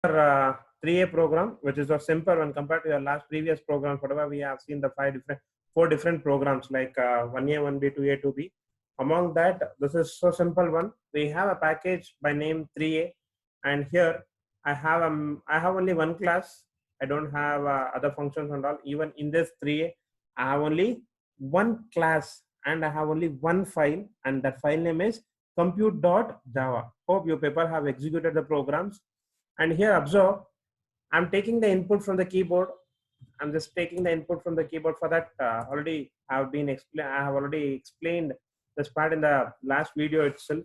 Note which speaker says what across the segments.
Speaker 1: 3A program, which is a simple when compared to your last previous programs, whatever we have seen the four different programs like 1A, 1B, 2A, 2B. Among that, this is so simple one. We have a package by name 3A, and here I have only one class. I don't have other functions and all. Even in this 3A, I have only one class and I have only one file, and that file name is compute.java. Hope you people have executed the programs. And here observe, I'm taking the input from the keyboard. I'm just taking the input from the keyboard. For that already I have already explained this part in the last video itself.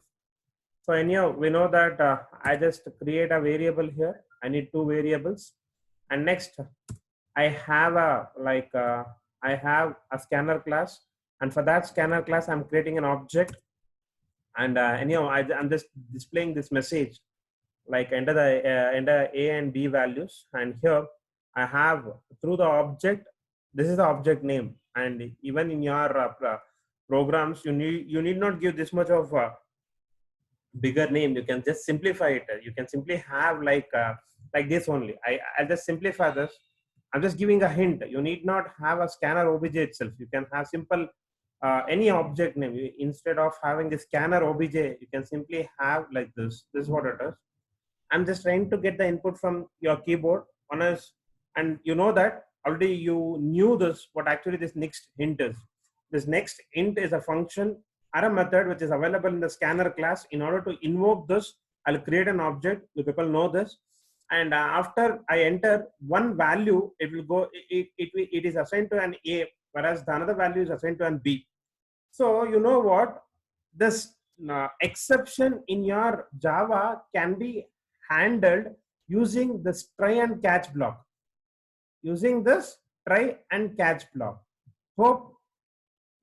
Speaker 1: So anyhow, we know that I just create a variable here. I need two variables, and next I have I have a scanner class, and for that scanner class I'm creating an object, and anyhow I'm just displaying this message like enter A and B values, and here I have through the object, this is the object name, and even in your programs you need not give this much of bigger name. You can just simplify it. You can simply have like this only. I'll just simplify this. I'm just giving a hint. You need not have a scanner obj itself. You can have simple any object name. Instead of having the scanner obj, you can simply have like this. This is what it is. I'm just trying to get the input from your keyboard on us, and you know that already you knew this, what actually this next hint is. This next hint is a function or a method which is available in the scanner class. In order to invoke this, I'll create an object. You people know this. And after I enter one value, it will go, it is assigned to an A, whereas the another value is assigned to an B. So you know what, this exception in your Java can be handled using this try and catch block. Using this try and catch block. Hope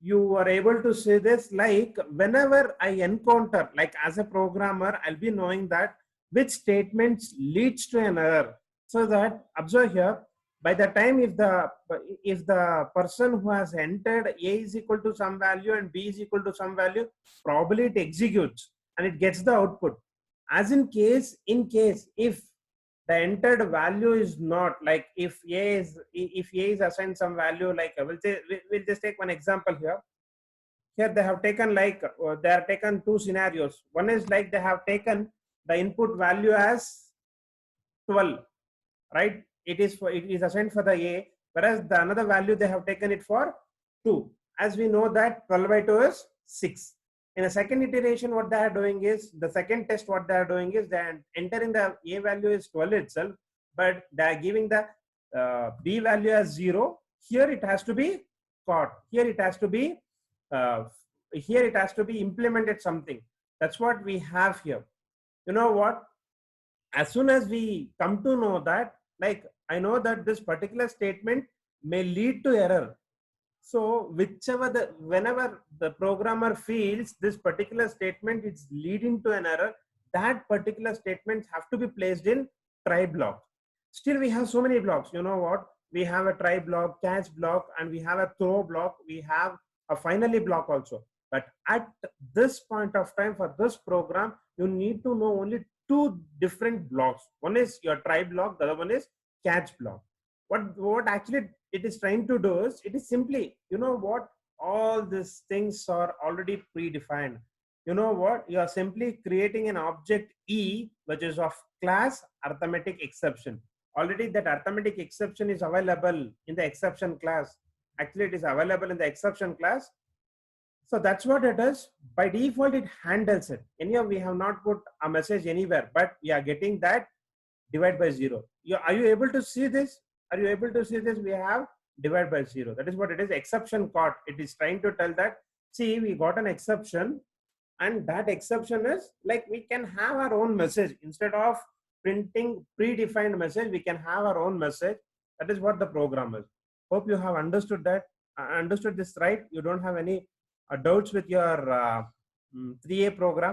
Speaker 1: you are able to see this. Like whenever I encounter, like as a programmer, I'll be knowing that which statements leads to an error. So that observe here, by the time if the person who has entered A is equal to some value and B is equal to some value, probably it executes and it gets the output. As in case if the entered value is not, like if A is assigned some value, like we'll just take one example here. Here they have taken like they have taken two scenarios. One is like they have taken the input value as 12, right? It is assigned for the A, whereas the another value they have taken it for 2. As we know that 12 by 2 is 6. In a second iteration, what they are doing is, the second test what they are doing is they are entering the A value is 12 itself, but they are giving the B value as 0. Here it has to be caught. Here it has to be implemented something. That's what we have here. You know what? As soon as we come to know that, like I know that this particular statement may lead to error. So whenever the programmer feels this particular statement is leading to an error, that particular statement have to be placed in try block. Still we have so many blocks. You know what? We have a try block, catch block, and we have a throw block. We have a finally block also. But at this point of time for this program, you need to know only two different blocks. One is your try block, the other one is catch block. What actually it is trying to do is, it is simply, you know what, all these things are already predefined. You know what, you are simply creating an object E, which is of class arithmetic exception. Already that arithmetic exception is available in the exception class. Actually it is available in the exception class. So that's what it is. By default it handles it. Anyhow, we have not put a message anywhere, but we are getting that divide by 0. Are you able to see this? Are you able to see this? We have divide by 0. That is what it is. Exception caught. It is trying to tell that, see, we got an exception, and that exception is like we can have our own message. Instead of printing predefined message, we can have our own message. That is what the program is. Hope you have understood that. Understood this right. You don't have any doubts with your 3A program.